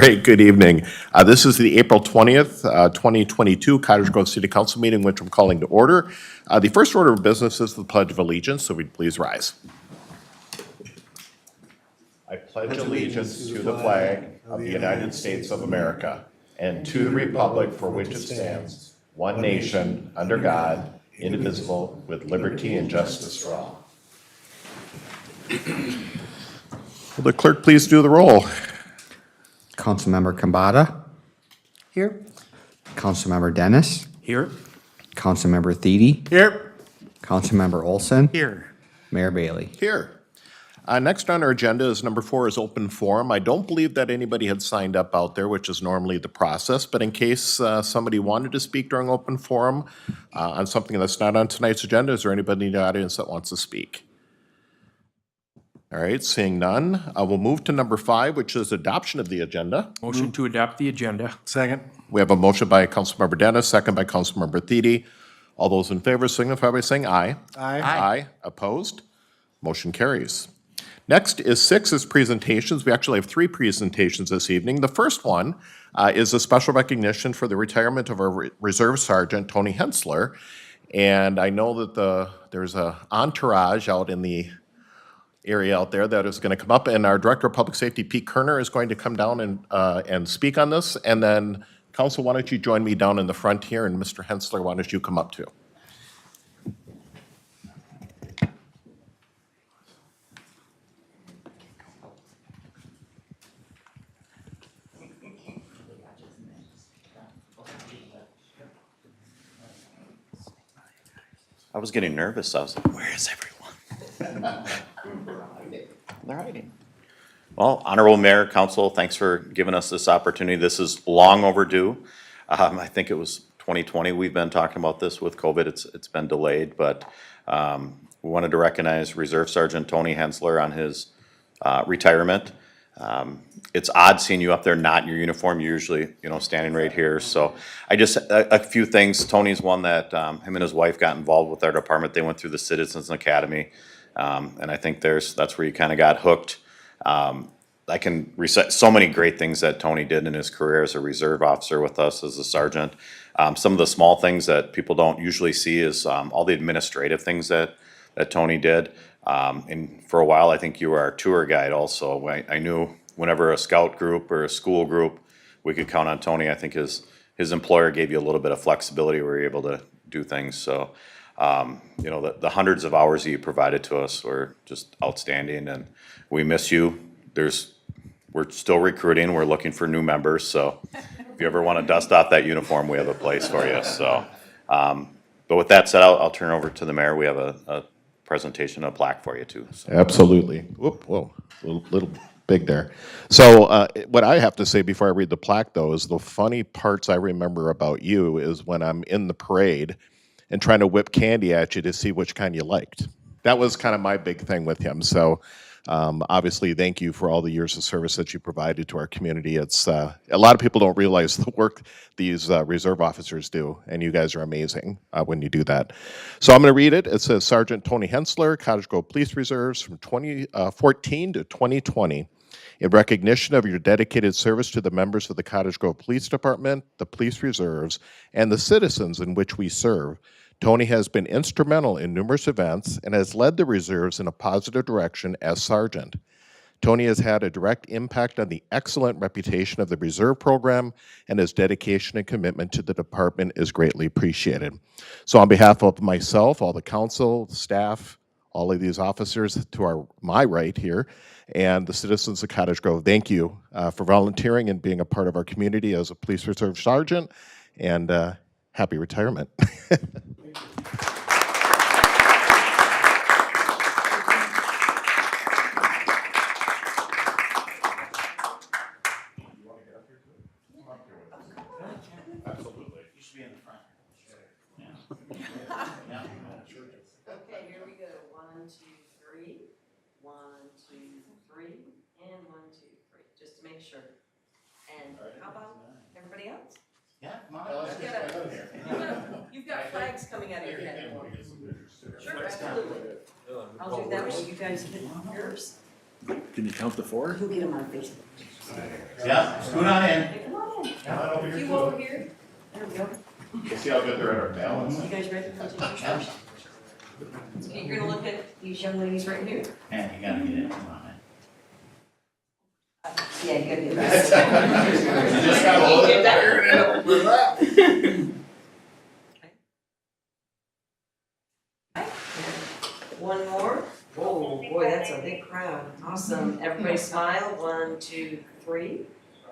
right, good evening. This is the April 20th, 2022 Cottage Grove City Council meeting, which I'm calling to order. The first order of business is the Pledge of Allegiance, so we'd please rise. I pledge allegiance to the flag of the United States of America and to the republic for which it stands, one nation, under God, indivisible, with liberty and justice for all. Will the clerk please do the roll? Councilmember Kambata. Here. Councilmember Dennis. Here. Councilmember Thiede. Here. Councilmember Olson. Here. Mayor Bailey. Here. Next on our agenda is number 4 is open forum. I don't believe that anybody had signed up out there, which is normally the process, but in case somebody wanted to speak during open forum on something that's not on tonight's agenda, is there anybody in the audience that wants to speak? All right, seeing none, we'll move to number 5, which is adoption of the agenda. Motion to adopt the agenda. Second. We have a motion by Councilmember Dennis, second by Councilmember Thiede. All those in favor signify by saying aye. Aye. Aye. Opposed? Motion carries. Next is 6 is presentations. We actually have 3 presentations this evening. The first one is a special recognition for the retirement of our Reserve Sergeant, Tony Henseler. And I know that there's an entourage out in the area out there that is going to come up, and our Director of Public Safety, Pete Kerner, is going to come down and speak on this. And then, Council, why don't you join me down in the front here, and Mr. Henseler, why don't you come up too? I was getting nervous. I was like, where is everyone? They're hiding. Well, Honorable Mayor, Council, thanks for giving us this opportunity. This is long overdue. I think it was 2020 we've been talking about this with COVID. It's been delayed, but we wanted to recognize Reserve Sergeant Tony Henseler on his retirement. It's odd seeing you up there not in your uniform. You're usually, standing right here. So I just, a few things. Tony's one that him and his wife got involved with our department. They went through the Citizens Academy. And I think that's where you kind of got hooked. I can recite so many great things that Tony did in his career as a reserve officer with us as a sergeant. Some of the small things that people don't usually see is all the administrative things that Tony did. And for a while, I think you were our tour guide also. I knew whenever a scout group or a school group, we could count on Tony. I think his employer gave you a little bit of flexibility where you're able to do things. So, the hundreds of hours that you provided to us were just outstanding, and we miss you. We're still recruiting. We're looking for new members. So if you ever want to dust off that uniform, we have a place for you. So, but with that said, I'll turn it over to the mayor. We have a presentation, a plaque for you too. So. Absolutely. Whoop, whoa, little big there. So what I have to say before I read the plaque, though, is the funny parts I remember about you is when I'm in the parade and trying to whip candy at you to see which kind you liked. That was kind of my big thing with him. So obviously, thank you for all the years of service that you provided to our community. It's a lot of people don't realize the work these reserve officers do, and you guys are amazing when you do that. So I'm going to read it. It says, Sergeant Tony Henseler, Cottage Grove Police Reserves from 2014 to 2020. In recognition of your dedicated service to the members of the Cottage Grove Police Department, the Police Reserves, and the citizens in which we serve, Tony has been instrumental in numerous events and has led the reserves in a positive direction as sergeant. Tony has had a direct impact on the excellent reputation of the reserve program, and his dedication and commitment to the department is greatly appreciated. So on behalf of myself, all the council, staff, all of these officers to my right here, and the citizens of Cottage Grove, thank you for volunteering and being a part of our community as a police reserve sergeant, and happy retirement. Absolutely. You should be in the front. Okay, here we go. 1, 2, 3. 1, 2, 3. And 1, 2, 3. Just to make sure. And how about everybody else? Yeah, come on. You've got flags coming out of your head. Sure, absolutely. I'll do that while you guys hit yours. Can you count the 4? You'll get them on Facebook. Yeah, scoot on in. Come on in. You over here. There we go. See how good they're at our balance? You guys ready for teachers first? So you're gonna look at these young ladies right here. Man, you gotta get in, come on, man. Yeah, you gotta get this. You just gotta hold it there. One more. Oh, boy, that's a big crowd. Awesome. Everybody smile. 1, 2, 3.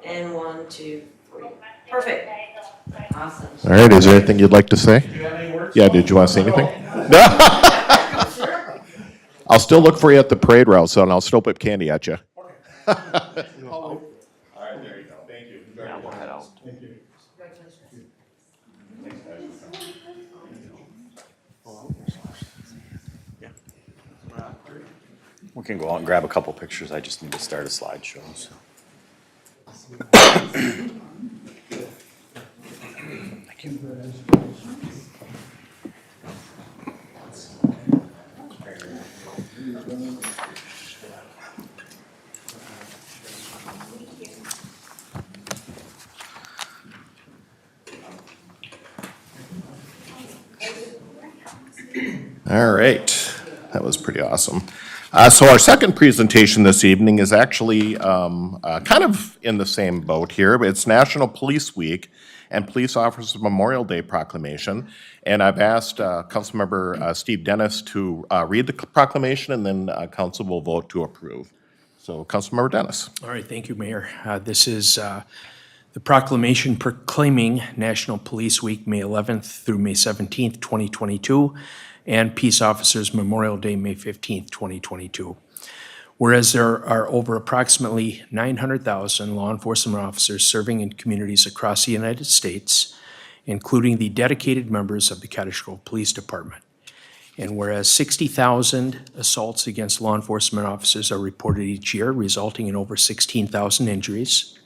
And 1, 2, 3. Perfect. Awesome. All right, is there anything you'd like to say? Yeah, did you want to say anything? I'll still look for you at the parade route, so I'll still put candy at you. All right, there you go. Thank you. Yeah, we'll head out. We can go out and grab a couple pictures. I just need to start a slideshow, so. Thank you. All right, that was pretty awesome. So our second presentation this evening is actually kind of in the same boat here. It's National Police Week and Police Officers Memorial Day Proclamation. And I've asked Councilmember Steve Dennis to read the proclamation, and then council will vote to approve. So Councilmember Dennis. All right, thank you, Mayor. This is the proclamation proclaiming National Police Week, May 11th through May 17th, 2022, and Peace Officers Memorial Day, May 15th, 2022. Whereas there are over approximately 900,000 law enforcement officers serving in communities across the United States, including the dedicated members of the Cottage Grove Police Department. And whereas 60,000 assaults against law enforcement officers are reported each year, resulting in over 16,000 injuries.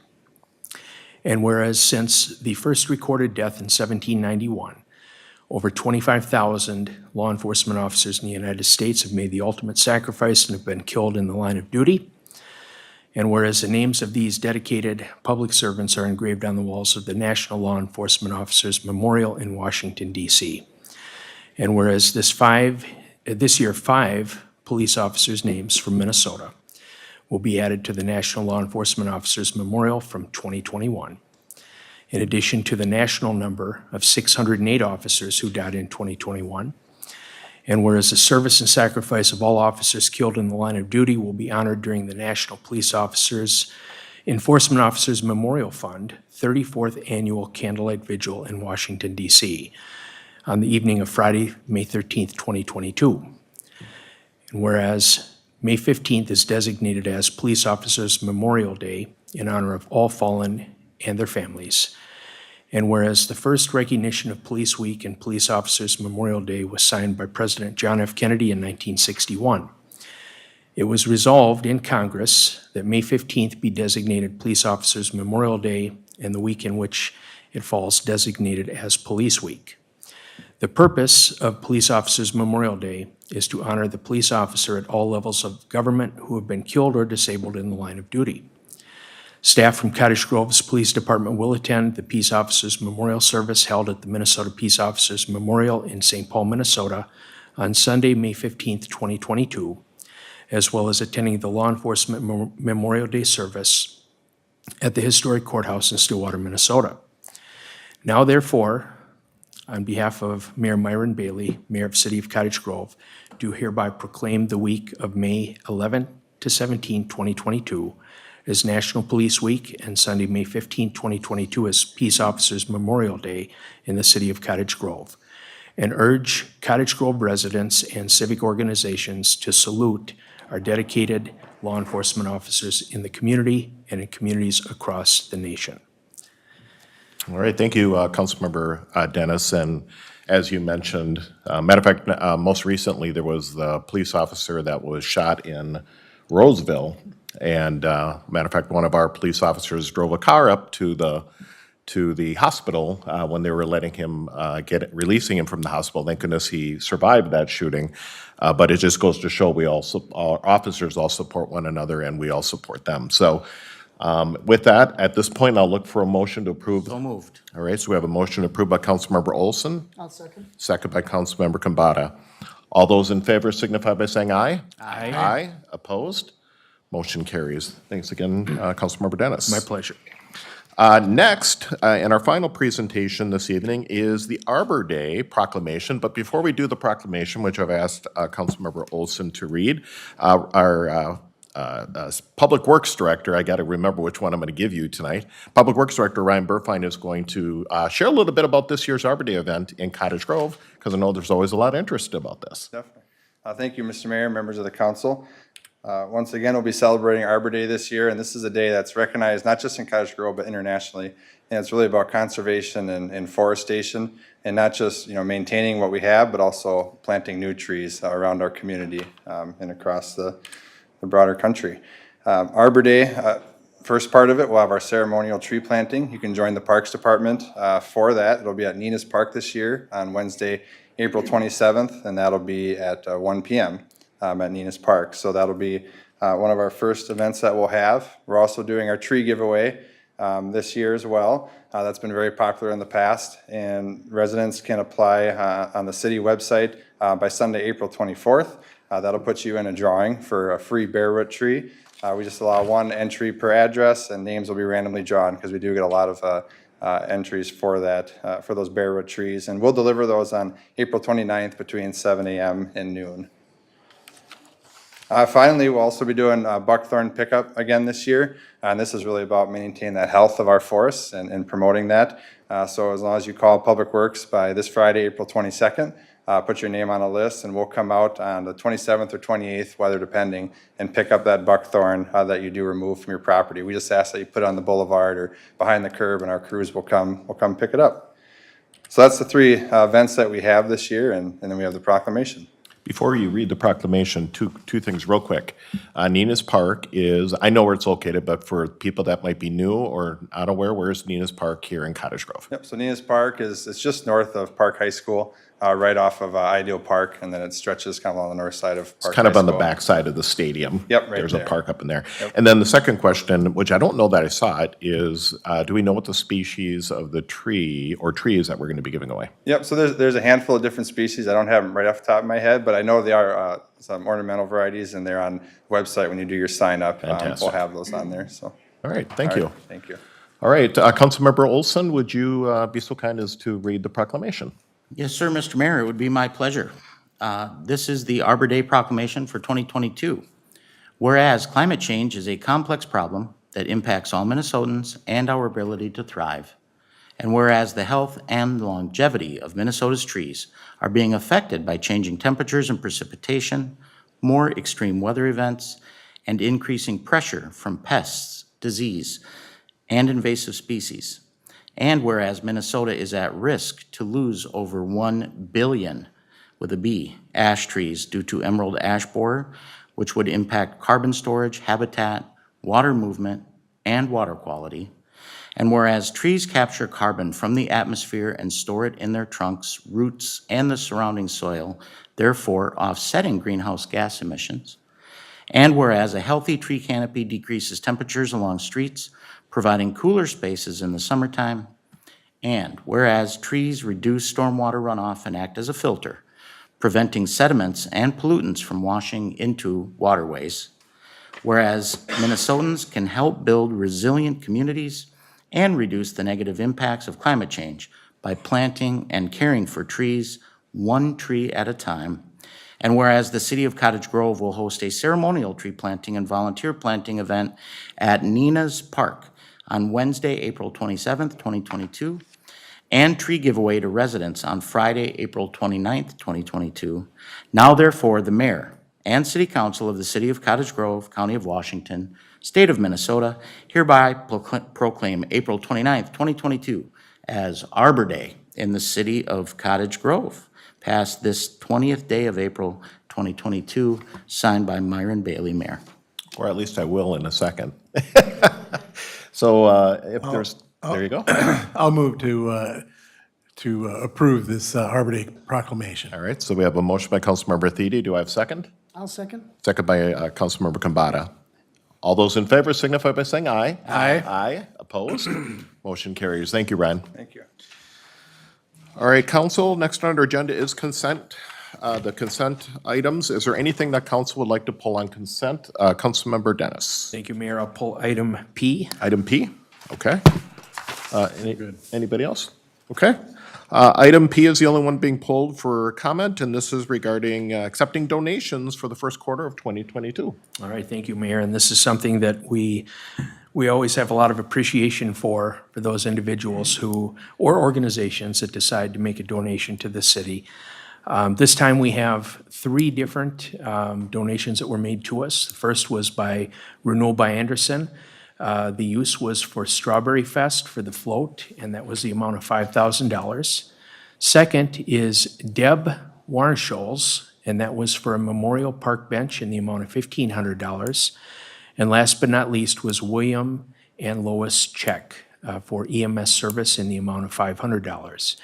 And whereas since the first recorded death in 1791, over 25,000 law enforcement officers in the United States have made the ultimate sacrifice and have been killed in the line of duty. And whereas the names of these dedicated public servants are engraved on the walls of the National Law Enforcement Officers Memorial in Washington, D.C. And whereas this year, 5 police officers' names from Minnesota will be added to the National Law Enforcement Officers Memorial from 2021. In addition to the national number of 608 officers who died in 2021. And whereas the service and sacrifice of all officers killed in the line of duty will be honored during the National Police Officers Enforcement Officers Memorial Fund 34th Annual Candlelight Vigil in Washington, D.C. on the evening of Friday, May 13th, 2022. And whereas May 15th is designated as Police Officers Memorial Day in honor of all fallen and their families. And whereas the first recognition of Police Week and Police Officers Memorial Day was signed by President John F. Kennedy in 1961, it was resolved in Congress that May 15th be designated Police Officers Memorial Day and the week in which it falls designated as Police Week. The purpose of Police Officers Memorial Day is to honor the police officer at all levels of government who have been killed or disabled in the line of duty. Staff from Cottage Grove's Police Department will attend the Peace Officers Memorial Service held at the Minnesota Peace Officers Memorial in St. Paul, Minnesota on Sunday, May 15th, 2022, as well as attending the Law Enforcement Memorial Day Service at the historic courthouse in Stillwater, Minnesota. Now, therefore, on behalf of Mayor Myron Bailey, Mayor of City of Cottage Grove, do hereby proclaim the week of May 11 to 17, 2022 as National Police Week and Sunday, May 15, 2022 as Peace Officers Memorial Day in the City of Cottage Grove, and urge Cottage Grove residents and civic organizations to salute our dedicated law enforcement officers in the community and in communities across the nation. All right, thank you, Councilmember Dennis. And as you mentioned, matter of fact, most recently there was the police officer that was shot in Roseville. And matter of fact, one of our police officers drove a car up to the hospital when they were letting him releasing him from the hospital. Thank goodness he survived that shooting. But it just goes to show our officers all support one another and we all support them. So With that, at this point, I'll look for a motion to approve. So moved. All right, so we have a motion approved by Councilmember Olson, I'll second. second by Councilmember Kambata. All those in favor signify by saying aye. Aye. Aye. Opposed? Motion carries. Thanks again, Councilmember Dennis. My pleasure. Next, in our final presentation this evening is the Arbor Day Proclamation. But before we do the proclamation, which I've asked Councilmember Olson to read, our Public Works Director, I got to remember which one I'm going to give you tonight. Public Works Director Ryan Burfine is going to share a little bit about this year's Arbor Day event in Cottage Grove, because I know there's always a lot of interest about this. Definitely. Thank you, Mr. Mayor, members of the council. Once again, we'll be celebrating Arbor Day this year, and this is a day that's recognized not just in Cottage Grove, but internationally. And it's really about conservation and forestation, and not just, maintaining what we have, but also planting new trees around our community and across the broader country. Arbor Day, first part of it, we'll have our ceremonial tree planting. You can join the Parks Department for that. It'll be at Nina's Park this year on Wednesday, April 27th, and that'll be at 1 p.m. At Nina's Park. So that'll be one of our first events that we'll have. We're also doing our tree giveaway this year as well. That's been very popular in the past, and residents can apply on the city website by Sunday, April 24th. That'll put you in a drawing for a free bare root tree. We just allow one entry per address, and names will be randomly drawn because we do get a lot of entries for that, for those bare root trees. And we'll deliver those on April 29th between 7 a.m. and noon. Finally, we'll also be doing buckthorn pickup again this year, and this is really about maintaining that health of our forests and promoting that. So as long as you call Public Works by this Friday, April 22nd, put your name on a list, and we'll come out on the 27th or 28th, weather depending, and pick up that buckthorn that you do remove from your property. We just ask that you put it on the boulevard or behind the curb, and our crews will come pick it up. So that's the three events that we have this year, and then we have the proclamation. Before you read the proclamation, two things real quick. Nina's Park is, I know where it's located, but for people that might be new or unaware, where's Nina's Park here in Cottage Grove? Yep, so Nina's Park it's just north of Park High School, right off of Ideal Park, and then it stretches kind of along the north side of Park Kind of High on the School. back side of the stadium. Yep, right There's a there. park up in there. And then the second question, which I don't know that I saw it, is do we know what the species of the tree or trees that we're going to be giving away? Yep, so there's a handful of different species. I don't have them right off the top of my head, but I know they are some ornamental varieties, and they're on the website when you do your sign up. Fantastic. We'll have those on there, so. All right, thank you. Thank you. All right, Councilmember Olson, would you be so kind as to read the proclamation? Yes, sir, Mr. Mayor, it would be my pleasure. This is the Arbor Day Proclamation for 2022. Whereas climate change is a complex problem that impacts all Minnesotans and our ability to thrive. And whereas the health and longevity of Minnesota's trees are being affected by changing temperatures and precipitation, more extreme weather events, and increasing pressure from pests, disease, and invasive species. And whereas Minnesota is at risk to lose over 1 billion, with a B, ash trees due to emerald ash borer, which would impact carbon storage, habitat, water movement, and water quality. And whereas trees capture carbon from the atmosphere and store it in their trunks, roots, and the surrounding soil, therefore offsetting greenhouse gas emissions. And whereas a healthy tree canopy decreases temperatures along streets, providing cooler spaces in the summertime. And whereas trees reduce stormwater runoff and act as a filter, preventing sediments and pollutants from washing into waterways. Whereas Minnesotans can help build resilient communities and reduce the negative impacts of climate change by planting and caring for trees, one tree at a time. And whereas the City of Cottage Grove will host a ceremonial tree planting and volunteer planting event at Nina's Park on Wednesday, April 27th, 2022, and tree giveaway to residents on Friday, April 29th, 2022. Now therefore, the Mayor and City Council of the City of Cottage Grove, County of Washington, State of Minnesota, hereby proclaim April 29th, 2022 as Arbor Day in the City of Cottage Grove, passed this 20th day of April 2022, signed by Myron Bailey, Mayor. Or at least I will in a second. So if there's, there you go. I'll move to approve this Arbor Day proclamation. All right, so we have a motion by Councilmember Thiede. Do I have a second? I'll second. Second by Councilmember Kambata. All those in favor signify by saying aye. Aye. Aye. Opposed? Motion carries. Thank you, Ryan. Thank you. All right, council, next on our agenda is consent. The consent items, is there anything that council would like to pull on consent? Councilmember Dennis. Thank you, Mayor. I'll pull item P. Item P, okay. Anybody else? Okay. Item P is the only one being pulled for comment, and this is regarding accepting donations for the first quarter of 2022. All right, thank you, Mayor. And this is something that we always have a lot of appreciation for those individuals who, or organizations that decide to make a donation to the city. This time we have 3 different donations that were made to us. The first was by Renault by Anderson. The use was for Strawberry Fest for the float, and that was the amount of $5,000. Second is Deb Warnschols, and that was for a memorial park bench in the amount of $1,500. And last but not least was William and Lois Check for EMS service in the amount of $500.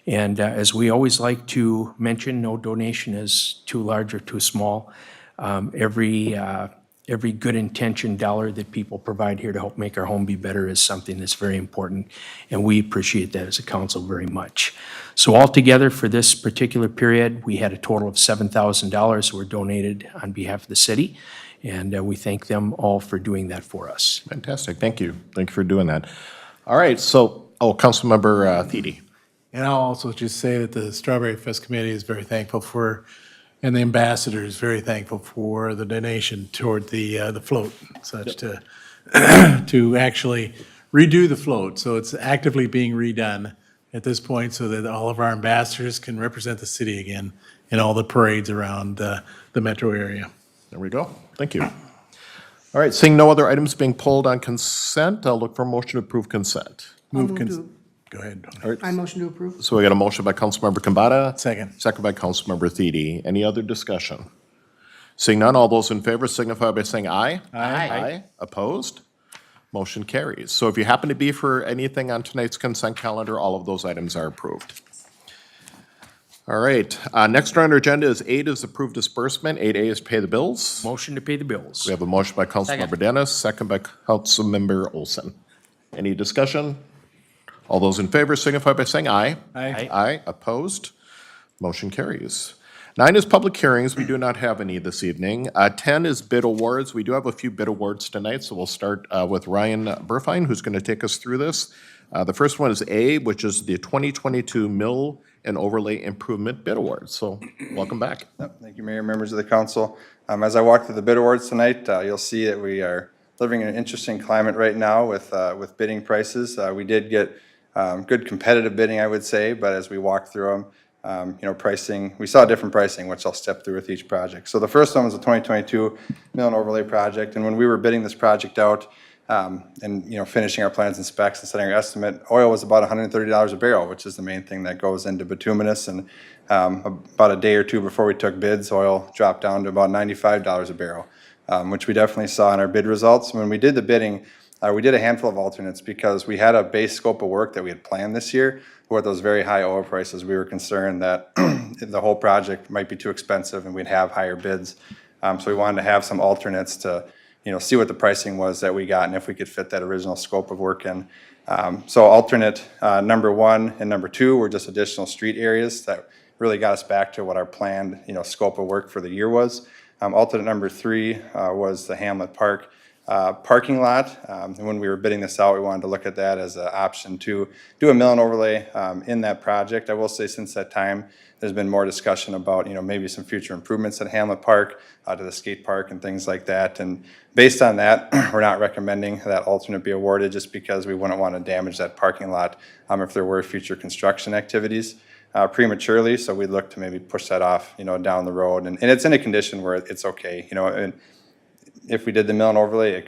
And as we always like to mention, no donation is too large or too small. Every good intention dollar that people provide here to help make our home be better is something that's very important, and we appreciate that as a council very much. So altogether, for this particular period, we had a total of $7,000 were donated on behalf of the city, and we thank them all for doing that for us. Fantastic, thank you. Thank you for doing that. All right, so, Councilmember Thiede. And I'll also just say that the Strawberry Fest Committee is very thankful for, and the ambassador is very thankful for the donation toward the float, such to actually redo the float. So it's actively being redone at this point so that all of our ambassadors can represent the city again in all the parades around the metro area. There we go, thank you. All right, seeing no other items being pulled on consent, I'll look for a motion to approve consent. Go ahead. I motion to approve. So we got a motion by Councilmember Kambata. Second. Second by Councilmember Thiede. Any other discussion? Seeing none, all those in favor signify by saying aye. Aye. Opposed? Motion carries. So if you happen to be for anything on tonight's consent calendar, all of those items are approved. All right, next on our agenda is 8 is approved disbursement. 8A is pay the bills. Motion to pay the bills. We have a motion by Councilmember Dennis, second by Councilmember Olson. Any discussion? All those in favor signify by saying aye. Aye. Aye. Opposed? Motion carries. 9 is public hearings. We do not have any this evening. 10 is bid awards. We do have a few bid awards tonight, so we'll start with Ryan Burfine, who's going to take us through this. The first one is A, which is the 2022 Mill and Overlay Improvement Bid Awards. So welcome back. Thank you, Mayor, members of the council. As I walk through the bid awards tonight, you'll see that we are living in an interesting climate right now with bidding prices. We did get good competitive bidding, I would say, but as we walk through them, pricing, we saw different pricing, which I'll step through with each project. So the first one was the 2022 Mill and Overlay project, and when we were bidding this project out, and finishing our plans and specs and setting our estimate, oil was about $130 a barrel, which is the main thing that goes into bituminous. And about a day or two before we took bids, oil dropped down to about $95 a barrel, which we definitely saw in our bid results. When we did the bidding, we did a handful of alternates because we had a base scope of work that we had planned this year. With those very high oil prices, we were concerned that the whole project might be too expensive and we'd have higher bids. So we wanted to have some alternates to see what the pricing was that we got and if we could fit that original scope of work in. So alternate number 1 and number 2 were just additional street areas that really got us back to what our planned scope of work for the year was. Alternate number 3 was the Hamlet Park parking lot. And when we were bidding this out, we wanted to look at that as an option to do a mill and overlay in that project. I will say since that time, there's been more discussion about maybe some future improvements at Hamlet Park, to the skate park and things like that. And based on that, we're not recommending that alternate be awarded just because we wouldn't want to damage that parking lot if there were future construction activities prematurely. So we'd look to maybe push that off down the road. And it's in a condition where it's okay. And if we did the mill and overlay, it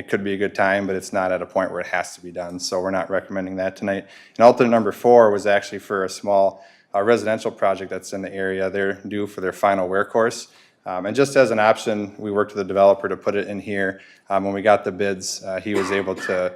could be a good time, but it's not at a point where it has to be done. So we're not recommending that tonight. And alternate number 4 was actually for a small residential project that's in the area. They're due for their final wear course. And just as an option, we worked with the developer to put it in here. When we got the bids, he was able to,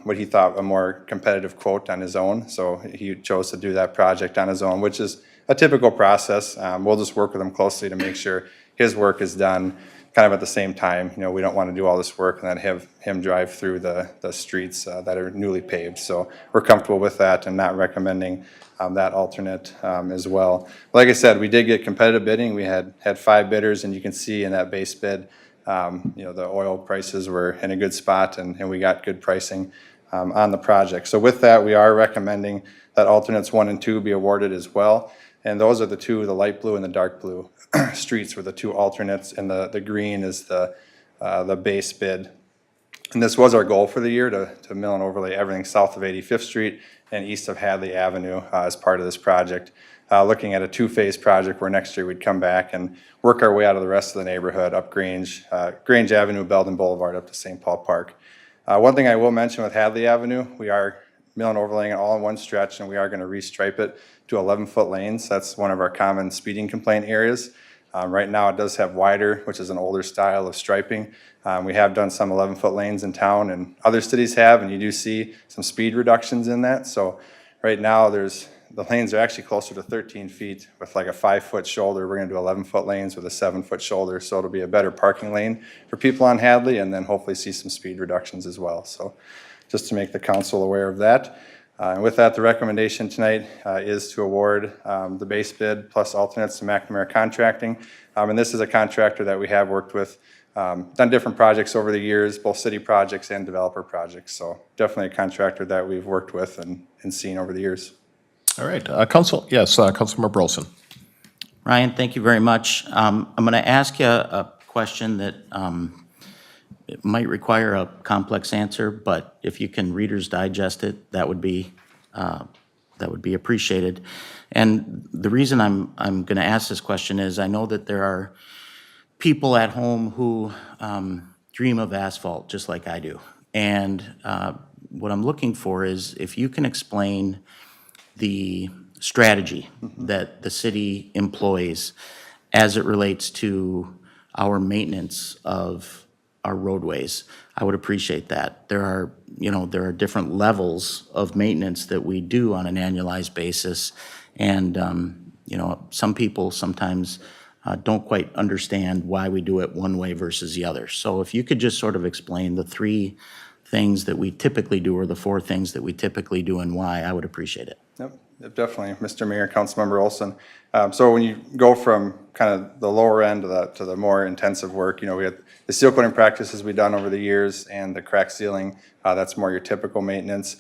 what he thought a more competitive quote on his own. So he chose to do that project on his own, which is a typical process. We'll just work with him closely to make sure his work is done kind of at the same time. You know, we don't want to do all this work and then have him drive through the streets that are newly paved. So we're comfortable with that and not recommending that alternate as well. Like I said, we did get competitive bidding. We had 5 bidders, and you can see in that base bid, you know, the oil prices were in a good spot, and we got good pricing on the project. So with that, we are recommending that alternates 1 and 2 be awarded as well. And those are the two, the light blue and the dark blue streets were the 2 alternates, and the green is the base bid. And this was our goal for the year, to mill and overlay everything south of 85th Street and east of Hadley Avenue as part of this project. Looking at a 2-phase project where next year we'd come back and work our way out of the rest of the neighborhood, up Grange Avenue, Belden Boulevard, up to St. Paul Park. One thing I will mention with Hadley Avenue, we are mill and overlaying it all in one stretch, and we are going to restripe it to 11-foot lanes. That's one of our common speeding complaint areas. Right now it does have wider, which is an older style of striping. We have done some 11-foot lanes in town, and other cities have, and you do see some speed reductions in that. So right now the lanes are actually closer to 13 feet with like a 5-foot shoulder. We're going to do 11-foot lanes with a 7-foot shoulder, so it'll be a better parking lane for people on Hadley, and then hopefully see some speed reductions as well. So just to make the council aware of that. And with that, the recommendation tonight is to award the base bid plus alternates to McNamara Contracting. And this is a contractor that we have worked with, done different projects over the years, both city projects and developer projects. So definitely a contractor that we've worked with and seen over the years. All right, Councilmember Olson. Ryan, thank you very much. I'm going to ask you a question that it might require a complex answer, but if you can Reader's Digest it, that would be appreciated. And the reason I'm going to ask this question is I know that there are people at home who dream of asphalt just like I do. And what I'm looking for is if you can explain the strategy that the city employs as it relates to our maintenance of our roadways. I would appreciate that. There are different levels of maintenance that we do on an annualized basis. And, some people sometimes don't quite understand why we do it one way versus the other. So if you could just sort of explain the 3 things that we typically do or the 4 things that we typically do and why, I would appreciate it. Yep, definitely, Mr. Mayor, Councilmember Olson. So when you go from kind of the lower end to the more intensive work, we have the seal coating practices we've done over the years and the crack sealing, that's more your typical maintenance.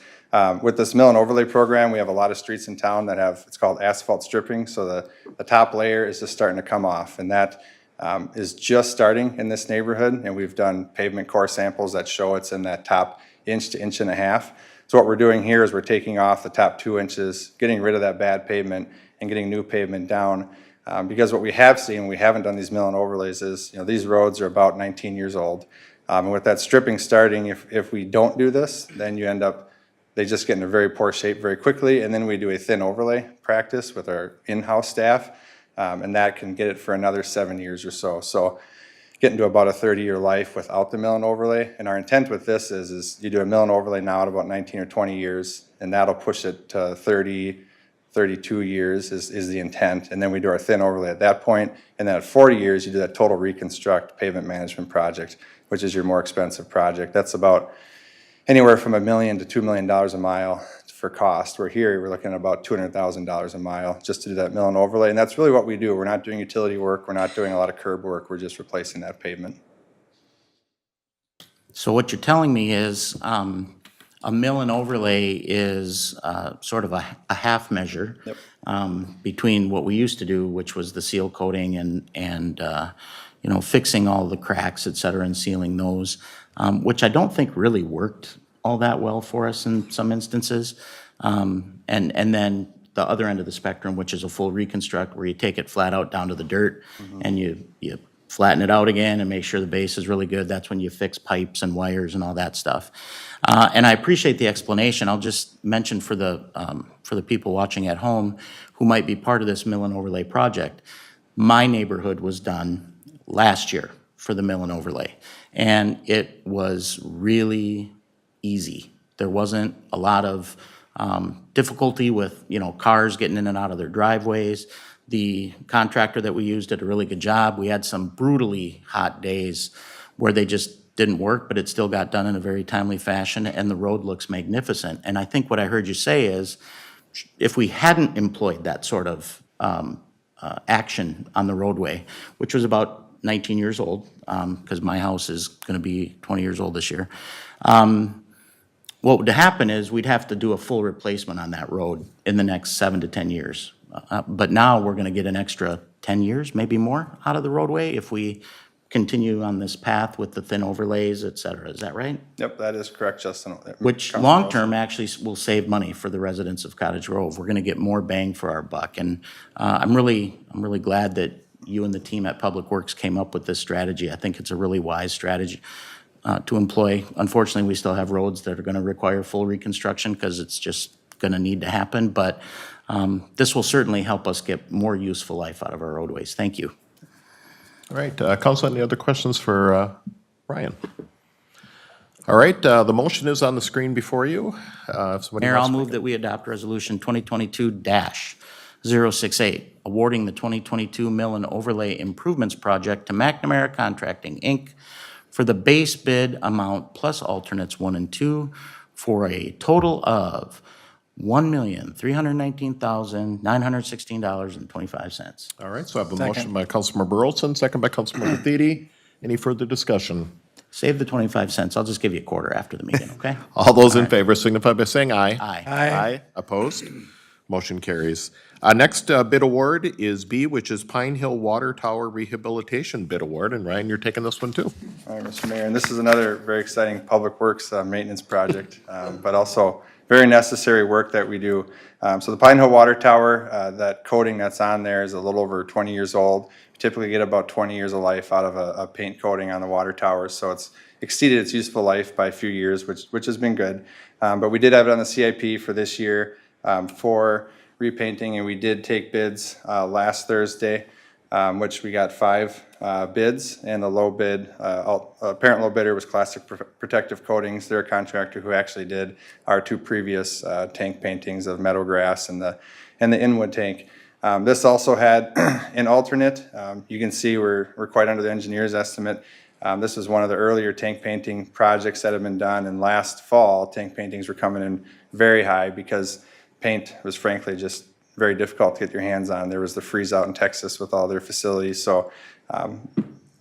With this mill and overlay program, we have a lot of streets in town that have, it's called asphalt stripping. So the top layer is just starting to come off, and that is just starting in this neighborhood. And we've done pavement core samples that show it's in that top inch to inch and a half. So what we're doing here is we're taking off the top 2 inches, getting rid of that bad pavement and getting new pavement down. Because what we have seen when we haven't done these mill and overlays is, these roads are about 19 years old. And with that stripping starting, if we don't do this, then you end up, they just get in a very poor shape very quickly. And then we do a thin overlay practice with our in-house staff, and that can get it for another 7 years or so. So getting to about a 30-year life without the mill and overlay. And our intent with this is you do a mill and overlay now at about 19 or 20 years, and that'll push it to 30, 32 years is the intent. And then we do our thin overlay at that point. And then at 40 years, you do that total reconstruct pavement management project, which is your more expensive project. That's about anywhere from $1 million to $2 million a mile for cost. Where here, we're looking at about $200,000 a mile just to do that mill and overlay. And that's really what we do. We're not doing utility work. We're not doing a lot of curb work. We're just replacing that pavement. So what you're telling me is a mill and overlay is sort of a half measure. Yep. Between what we used to do, which was the seal coating and fixing all the cracks, et cetera, and sealing those, which I don't think really worked all that well for us in some instances. And then the other end of the spectrum, which is a full reconstruct, where you take it flat out down to the dirt, and you flatten it out again and make sure the base is really good. That's when you fix pipes and wires and all that stuff. And I appreciate the explanation. I'll just mention for the people watching at home who might be part of this mill and overlay project, my neighborhood was done last year for the mill and overlay, and it was really easy. There wasn't a lot of difficulty with cars getting in and out of their driveways. The contractor that we used did a really good job. We had some brutally hot days where they just didn't work, but it still got done in a very timely fashion, and the road looks magnificent. And I think what I heard you say is, if we hadn't employed that sort of action on the roadway, which was about 19 years old, because my house is going to be 20 years old this year, what would happen is we'd have to do a full replacement on that road in the next 7 to 10 years. But now we're going to get an extra 10 years, maybe more, out of the roadway if we continue on this path with the thin overlays, et cetera. Is that right? Yep, that is correct, Justin. Which Councilman long-term actually will save money for the residents of Cottage Grove. We're going to get more bang for our buck. And I'm really glad that you and the team at Public Works came up with this strategy. I think it's a really wise strategy to employ. Unfortunately, we still have roads that are going to require full reconstruction because it's just going to need to happen. But this will certainly help us get more useful life out of our roadways. Thank you. All right, council, any other questions for Ryan? All right, the motion is on the screen before you. If somebody Mayor, wants I'll to move that we adopt Resolution 2022-068, awarding the 2022 Mill and Overlay Improvements Project to McNamara Contracting, Inc. for the base bid amount plus alternates 1 and 2 for a total of $1,319,916.25. All right, so I have a motion by Councilmember Olson, second by Councilmember Thiede. Any further discussion? Save the 25 cents. I'll just give you a quarter after the meeting, okay? All those in favor signify by saying aye. Aye. Aye. Opposed? Motion carries. Next bid award is B, which is Pine Hill Water Tower Rehabilitation Bid Award. And Ryan, you're taking this one too. All right, Mr. Mayor, and this is another very exciting Public Works maintenance project, but also very necessary work that we do. So the Pine Hill Water Tower, that coating that's on there is a little over 20 years old. We typically get about 20 years of life out of a paint coating on the water towers, so it's exceeded its useful life by a few years, which has been good. But we did have it on the CIP for this year for repainting, and we did take bids last Thursday, which we got 5 bids, and the low bid, apparent low bidder was Classic Protective Coatings. They're a contractor who actually did our 2 previous tank paintings of Meadowgrass and the Inwood tank. This also had an alternate. You can see we're quite under the engineer's estimate. This was one of the earlier tank painting projects that have been done, and last fall, tank paintings were coming in very high because paint was frankly just very difficult to get your hands on. There was the freeze out in Texas with all their facilities, so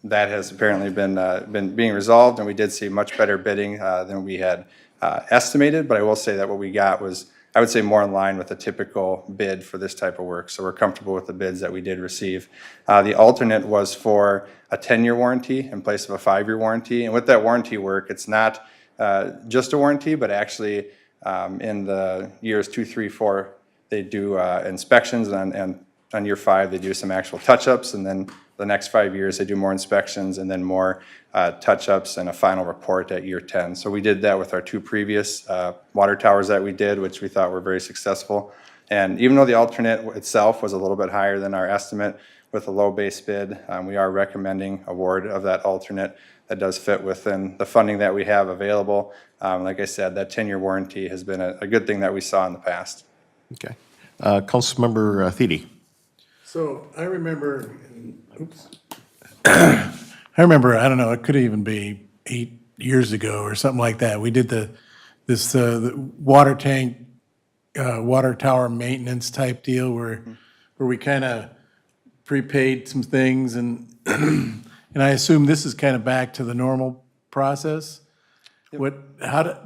that has apparently been being resolved, and we did see much better bidding than we had estimated. But I will say that what we got was, I would say, more in line with a typical bid for this type of work. So we're comfortable with the bids that we did receive. The alternate was for a 10-year warranty in place of a 5-year warranty, and with that warranty work, it's not just a warranty, but actually in the years 2, 3, 4, they do inspections, and on year 5, they do some actual touch-ups, and then the next 5 years, they do more inspections and then more touch-ups and a final report at year 10. So we did that with our 2 previous water towers that we did, which we thought were very successful. And even though the alternate itself was a little bit higher than our estimate with a low base bid, we are recommending award of that alternate that does fit within the funding that we have available. Like I said, that 10-year warranty has been a good thing that we saw in the past. Okay. Councilmember Thiede. So I remember, I don't know, it could even be 8 years ago or something like that. We did the water tank, water tower maintenance type deal where we kind of prepaid some things, and and I assume this is kind of back to the normal process.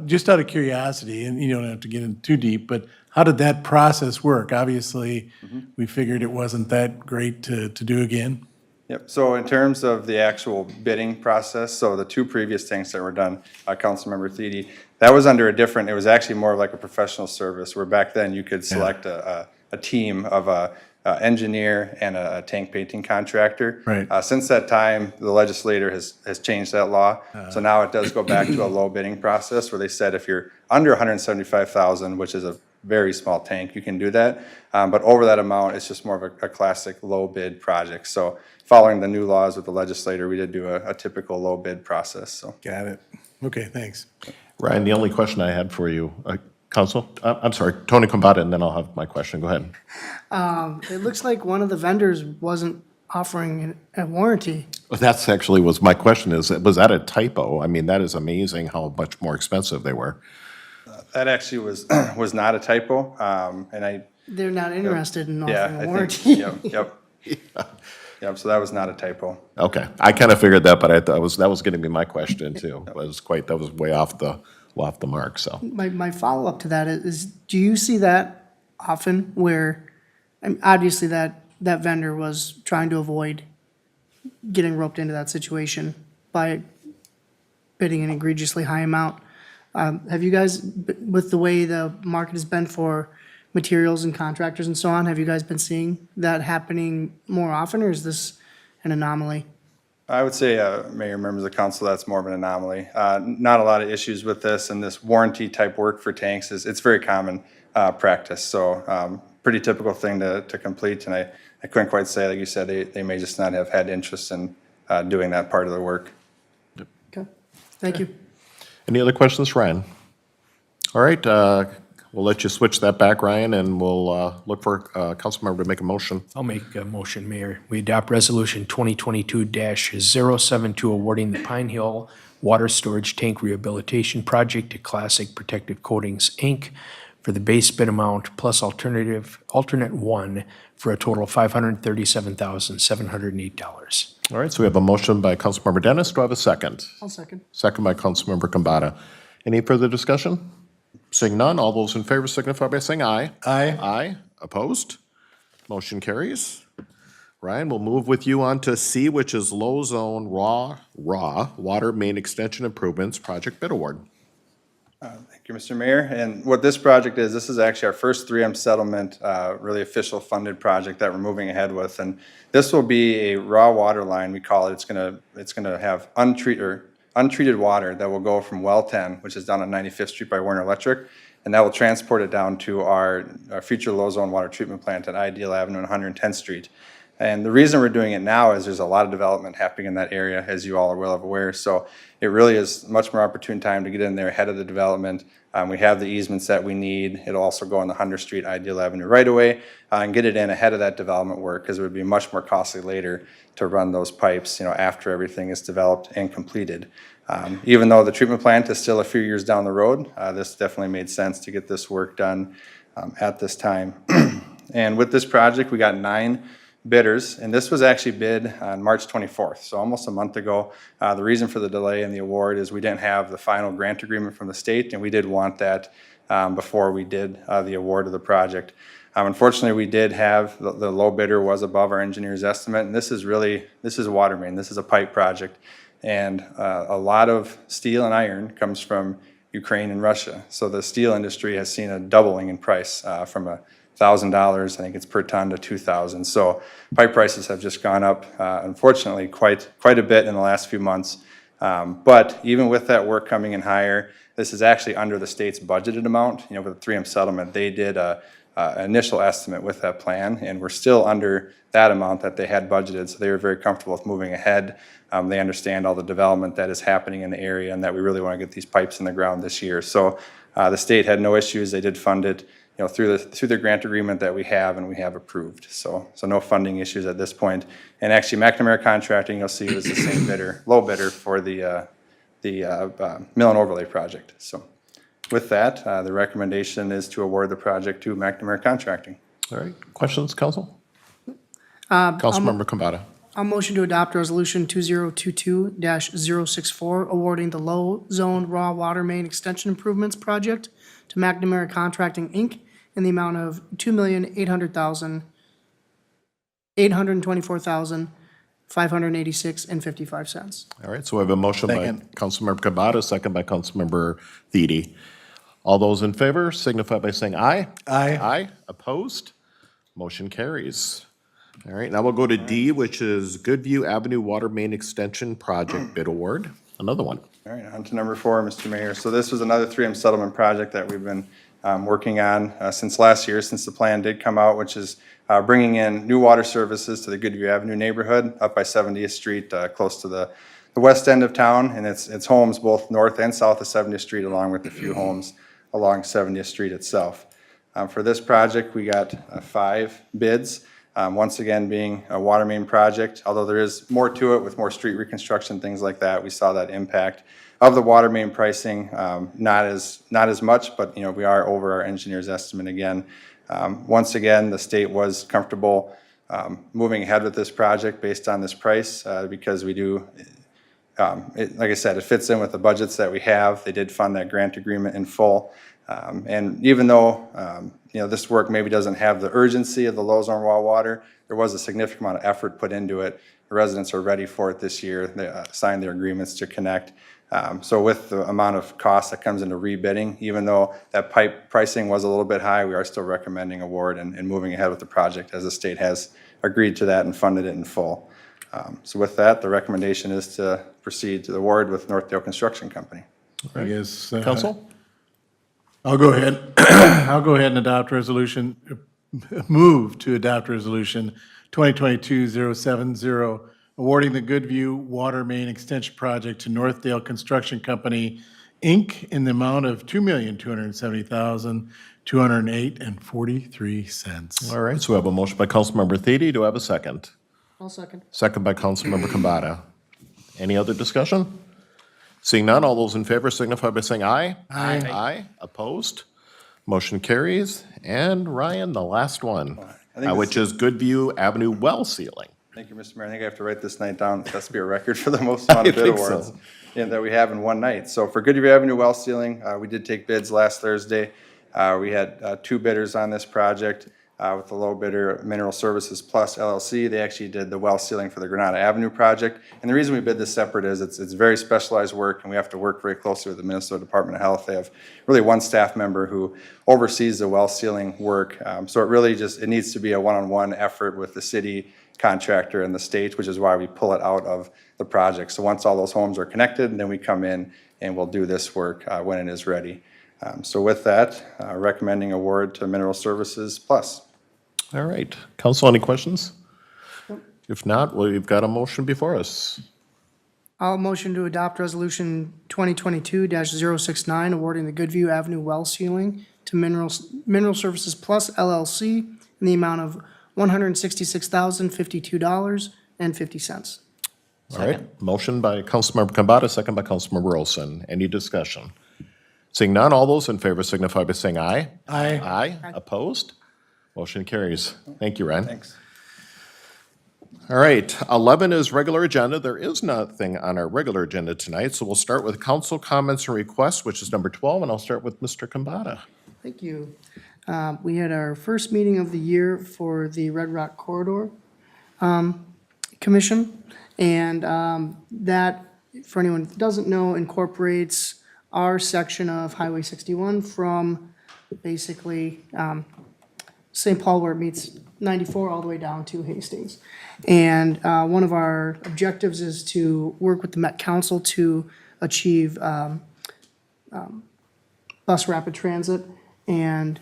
Just out of curiosity, and you don't have to get in too deep, but how did that process work? Obviously, we figured it wasn't that great to do again. Yep, so in terms of the actual bidding process, so the 2 previous tanks that were done, Councilmember Thiede, that was under a different, it was actually more like a professional service, where back then you could select a team of a engineer and a tank painting contractor. Right. Since that time, the legislator has changed that law. So now it does go back to a low bidding process where they said if you're under 175,000, which is a very small tank, you can do that. But over that amount, it's just more of a classic low bid project. So following the new laws with the legislator, we did do a typical low bid process, so. Got it. Okay, thanks. Ryan, the only question I had for you, Council, I'm sorry, Tony Combata, and then I'll have my question. Go ahead. It looks like one of the vendors wasn't offering a warranty. Well, that's actually was my question is, was that a typo? I mean, that is amazing how much more expensive they were. That actually was, was not a typo, and I, They're not interested in yeah, offering a I warranty. think, yep. Yep, so that was not a typo. Okay, I kind of figured that, but I thought that was going to be my question too. That was way off the mark, so. My follow-up to that is, do you see that often where, obviously that vendor was trying to avoid getting roped into that situation by bidding an egregiously high amount. Have you guys, with the way the market has been for materials and contractors and so on, have you guys been seeing that happening more often, or is this an anomaly? I would say, Mayor, members of council, that's more of an anomaly. Not a lot of issues with this, and this warranty type work for tanks it's very common practice. So pretty typical thing to complete, and I couldn't quite say, like you said, they may just not have had interest in doing that part of the work. Okay, thank you. Any other questions, Ryan? All right, we'll let you switch that back, Ryan, and we'll look for a council member to make a motion. I'll make a motion, Mayor. We adopt Resolution 2022-072 awarding the Pine Hill Water Storage Tank Rehabilitation Project to Classic Protective Coatings, Inc. for the base bid amount plus alternate one for a total of $537,708. All right, so we have a motion by Councilmember Dennis. Do I have a second? I'll second. Second by Councilmember Combata. Any further discussion? Seeing none, all those in favor signify by saying aye. Aye. Aye. Opposed? Motion carries. Ryan, we'll move with you on to C, which is Low Zone Raw Water Main Extension Improvements Project Bid Award. Thank you, Mr. Mayor. And what this project is, this is actually our first 3M settlement, really official funded project that we're moving ahead with. And this will be a raw water line, we call it. It's gonna have untreated water that will go from well 10, which is down on 95th Street by Warner Electric, and that will transport it down to our future low zone water treatment plant at Ideal Avenue and 110th Street. And the reason we're doing it now is there's a lot of development happening in that area, as you all are well aware. So it really is much more opportune time to get in there ahead of the development. We have the easements that we need. It'll also go on the 100th Street Ideal Avenue right away and get it in ahead of that development work, because it would be much more costly later to run those pipes, after everything is developed and completed. Even though the treatment plant is still a few years down the road, this definitely made sense to get this work done at this time. And with this project, we got 9 bidders, and this was actually bid on March 24th, so almost a month ago. The reason for the delay in the award is we didn't have the final grant agreement from the state, and we did want that before we did the award of the project. Unfortunately, we did have, the low bidder was above our engineer's estimate, and this is water main, this is a pipe project. And a lot of steel and iron comes from Ukraine and Russia. So the steel industry has seen a doubling in price from $1,000, I think it's per ton, to $2,000. So pipe prices have just gone up, unfortunately, quite a bit in the last few months. But even with that work coming in higher, this is actually under the state's budgeted amount. With the 3M settlement, they did an initial estimate with that plan, and we're still under that amount that they had budgeted. So they were very comfortable with moving ahead. They understand all the development that is happening in the area and that we really want to get these pipes in the ground this year. So the state had no issues. They did fund it, through the grant agreement that we have and we have approved. So no funding issues at this point. And actually, McNamara Contracting, you'll see, was the same bidder, low bidder for the mill and overlay project. So with that, the recommendation is to award the project to McNamara Contracting. All right, questions, council? Councilmember Combata. I'll motion to adopt Resolution 2022-064, awarding the Low Zone Raw Water Main Extension Improvements Project to McNamara Contracting, Inc. in the amount of $2,824,586.55. All right, so we have a motion by Second. Councilmember Combata, second by Councilmember Thiede. All those in favor signify by saying aye. Aye. Aye. Opposed? Motion carries. All right, now we'll go to D, which is Goodview Avenue Water Main Extension Project Bid Award. Another one. All right, on to number 4, Mr. Mayor. So this was another 3M settlement project that we've been working on since last year, since the plan did come out, which is bringing in new water services to the Goodview Avenue neighborhood up by 70th Street, close to the west end of town, and it's homes both north and south of 70th Street, along with a few homes along 70th Street itself. For this project, we got 5 bids, once again being a water main project. Although there is more to it with more street reconstruction, things like that, we saw that impact of the water main pricing, not as much, but we are over our engineer's estimate again. Once again, the state was comfortable moving ahead with this project based on this price because we do, like I said, it fits in with the budgets that we have. They did fund that grant agreement in full. And even though, this work maybe doesn't have the urgency of the low zone raw water, there was a significant amount of effort put into it. The residents are ready for it this year. They signed their agreements to connect. So with the amount of cost that comes into rebidding, even though that pipe pricing was a little bit high, we are still recommending award and moving ahead with the project as the state has agreed to that and funded it in full. So with that, the recommendation is to proceed to the award with Northdale Construction Company. I guess. Council? I'll go ahead. I'll go ahead and move to adopt resolution 2022-070, awarding the Goodview Water Main Extension Project to Northdale Construction Company, Inc. in the amount of $2,270,208.43. All right, so we have a motion by Councilmember Thiede. Do I have a second? I'll second. Second by Councilmember Kambata. Any other discussion? Seeing none, all those in favor signify by saying aye. Aye. Aye. Opposed? Motion carries. And Ryan, the last one, which is Goodview Avenue well sealing. Thank you, Mr. Mayor. I think I have to write this night down. It has to be a record for the most amount of bid think awards so. that we have in one night. So for Goodview Avenue well sealing, we did take bids last Thursday. We had 2 bidders on this project. With the low bidder, Mineral Services Plus LLC. They actually did the well sealing for the Granada Avenue project. And the reason we bid this separate is it's very specialized work, and we have to work very closely with the Minnesota Department of Health. They have really one staff member who oversees the well sealing work. So it really it needs to be a one-on-one effort with the city contractor and the state, which is why we pull it out of the project. So once all those homes are connected, then we come in and we'll do this work when it is ready. So with that, recommending award to Mineral Services Plus. All right. Council, any questions? If not, well, you've got a motion before us. I'll motion to adopt resolution 2022-069, awarding the Goodview Avenue well sealing to Mineral Services Plus LLC in the amount of $166,052.50. All right. Motion by Councilmember Kambata, second by Councilmember Olson. Any discussion? Seeing none, all those in favor signify by saying aye. Aye. Aye. Opposed? Motion carries. Thank you, Ryan. Thanks. All right, 11 is regular agenda. There is nothing on our regular agenda tonight, so we'll start with council comments and requests, which is number 12, and I'll start with Mr. Kambata. Thank you. We had our first meeting of the year for the Red Rock Corridor Commission, and that, for anyone who doesn't know, incorporates our section of Highway 61 from basically St. Paul where it meets 94 all the way down to Hastings. And one of our objectives is to work with the Met Council to achieve bus rapid transit and,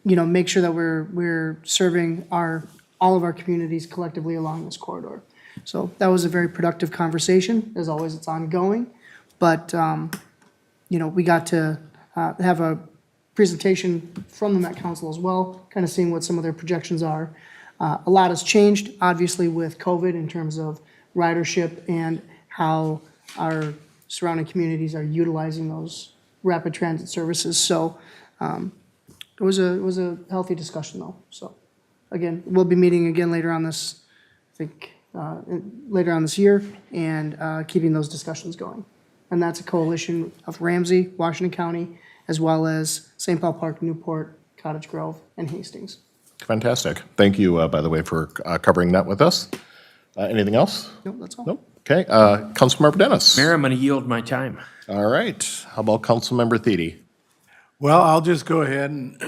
make sure that we're serving all of our communities collectively along this corridor. So that was a very productive conversation. As always, it's ongoing. But, we got to have a presentation from the Met Council as well, kind of seeing what some of their projections are. A lot has changed, obviously, with COVID in terms of ridership and how our surrounding communities are utilizing those rapid transit services. So it was a healthy discussion, though. So again, we'll be meeting again later on this, later on this year, and keeping those discussions going. And that's a coalition of Ramsey, Washington County, as well as St. Paul Park, Newport, Cottage Grove, and Hastings. Fantastic. Thank you, by the way, for covering that with us. Anything else? Nope, that's all. Nope. Okay, Councilmember Dennis. Mayor, I'm going to yield my time. All right. How about Councilmember Thiede? Well, I'll just go ahead and,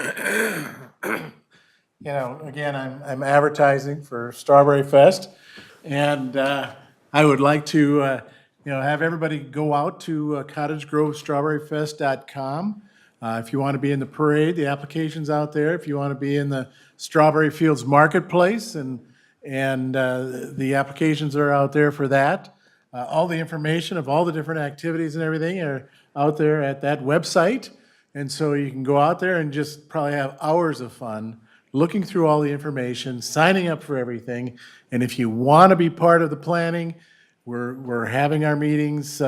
again, I'm advertising for Strawberry Fest. And I would like to, have everybody go out to cottagegrovestrawberryfest.com. If you want to be in the parade, the application's out there. If you want to be in the Strawberry Fields Marketplace, and the applications are out there for that. All the information of all the different activities and everything are out there at that website. And so you can go out there and just probably have hours of fun, looking through all the information, signing up for everything. And if you want to be part of the planning, we're having our meetings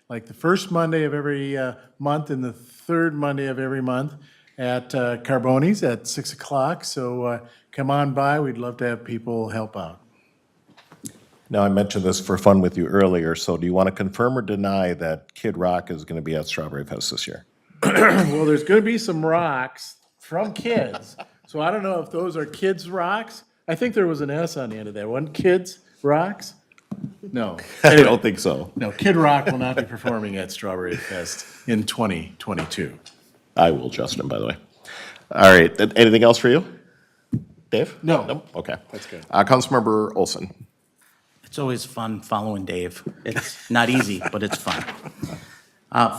like the first Monday of every month and the third Monday of every month at Carboni's at 6 o'clock. So come on by. We'd love to have people help out. Now, I mentioned this for fun with you earlier, so do you want to confirm or deny that Kid Rock is going to be at Strawberry Fest this year? Well, there's going to be some rocks from kids. So I don't know if those are kids' rocks. I think there was an S on the end of that one. Kids' rocks? No. I don't think so. No, Kid Rock will not be performing at Strawberry Fest in 2022. I will, Justin, by the way. All right, anything else for you? Dave? No. Nope, okay. That's good. Councilmember Olson. It's always fun following Dave. It's not easy, but it's fun.